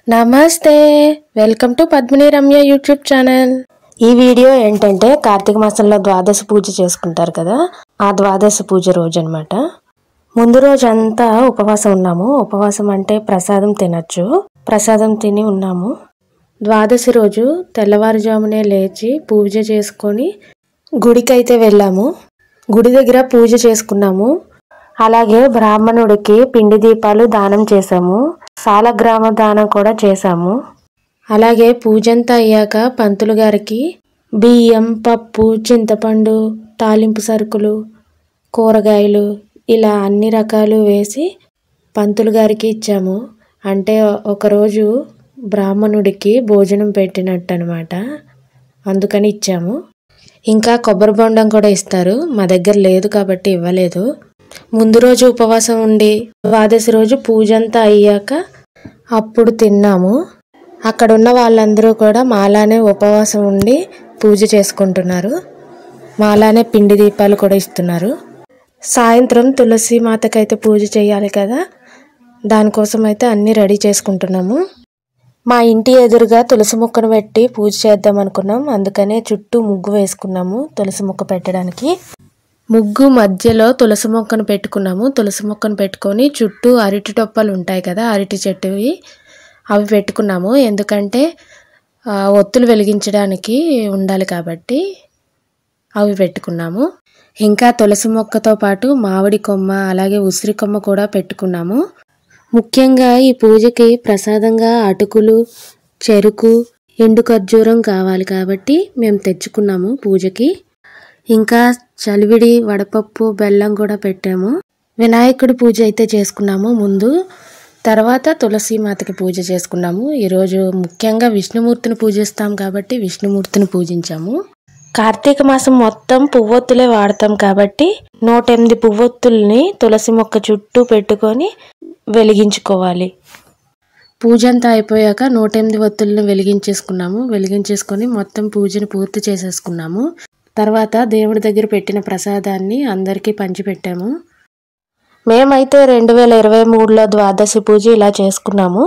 నమస్తే, welcome to Padmini Ramya YouTube channel. ఈ video ఏంటంటే కార్తీక మాసంలో ద్వాదశి పూజ చేసుకుంటారు కదా, ఆ ద్వాదశి పూజ రోజు అనమాట. ముందు రోజు అంతా ఉపవాసం ఉన్నాము. ఉపవాసం అంటే ప్రసాదం తినచ్చు. ప్రసాదం తిని ఉన్నాము. ద్వాదశి రోజు తెల్లవారుజామునే లేచి పూజ చేసుకొని గుడికైతే వెళ్ళాము. గుడి దగ్గర పూజ చేసుకున్నాము. అలాగే బ్రాహ్మణుడికి పిండి దీపాలు దానం చేశాము. సాలగ్రామ దానం కూడా చేశాము. అలాగే పూజంతా అయ్యాక పంతులు గారికి బియ్యం, పప్పు, చింతపండు, తాలింపు సరుకులు, కూరగాయలు ఇలా అన్ని రకాలు వేసి పంతులు గారికి ఇచ్చాము. అంటే ఒకరోజు బ్రాహ్మణుడికి భోజనం పెట్టినట్టు అనమాట. అందుకని ఇచ్చాము. ఇంకా కొబ్బరి బొండం కూడా ఇస్తారు. మా దగ్గర లేదు కాబట్టి ఇవ్వలేదు. ముందు రోజు ఉపవాసం ఉండి ద్వాదశి రోజు పూజ అంతా అయ్యాక అప్పుడు తిన్నాము. అక్కడ ఉన్న వాళ్ళందరూ కూడా మాలానే ఉపవాసం ఉండి పూజ చేసుకుంటున్నారు. మాలానే పిండి దీపాలు కూడా ఇస్తున్నారు. సాయంత్రం తులసి మాతకైతే పూజ చేయాలి కదా, దానికోసం అయితే అన్నీ రెడీ చేసుకుంటున్నాము. మా ఇంటి ఎదురుగా తులసి మొక్కను పెట్టి పూజ చేద్దాం అనుకున్నాం. అందుకనే చుట్టూ ముగ్గు వేసుకున్నాము తులసి మొక్క పెట్టడానికి. ముగ్గు మధ్యలో తులసి మొక్కను పెట్టుకున్నాము. తులసి మొక్కను పెట్టుకొని చుట్టూ అరటి టొప్పలు ఉంటాయి కదా, అరటి చెట్టువి, అవి పెట్టుకున్నాము. ఎందుకంటే ఒత్తులు వెలిగించడానికి ఉండాలి కాబట్టి అవి పెట్టుకున్నాము. ఇంకా తులసి మొక్కతో పాటు మామిడి కొమ్మ, అలాగే ఉసిరి కొమ్మ కూడా పెట్టుకున్నాము. ముఖ్యంగా ఈ పూజకి ప్రసాదంగా అటుకులు, చెరుకు, ఎండు ఖర్జూరం కావాలి కాబట్టి మేము తెచ్చుకున్నాము పూజకి. ఇంకా చలివిడి, వడపప్పు, బెల్లం కూడా పెట్టాము. వినాయకుడి పూజ అయితే చేసుకున్నాము ముందు. తర్వాత తులసి మాతకి పూజ చేసుకున్నాము. ఈరోజు ముఖ్యంగా విష్ణుమూర్తిని పూజిస్తాం కాబట్టి విష్ణుమూర్తిని పూజించాము. కార్తీక మాసం మొత్తం పువ్వొత్తులే వాడతాం కాబట్టి 108 పువ్వొత్తుల్ని తులసి మొక్క చుట్టూ పెట్టుకొని వెలిగించుకోవాలి. పూజ అంతా అయిపోయాక 108 ఒత్తులను వెలిగించేసుకొని మొత్తం పూజను పూర్తి చేసేసుకున్నాము. తర్వాత దేవుడి దగ్గర పెట్టిన ప్రసాదాన్ని అందరికీ పంచిపెట్టాము. మేమైతే 2023లో ద్వాదశి పూజ ఇలా చేసుకున్నాము.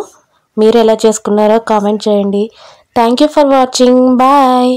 మీరు ఎలా చేసుకున్నారో కామెంట్ చేయండి. Thank you for watching. Bye.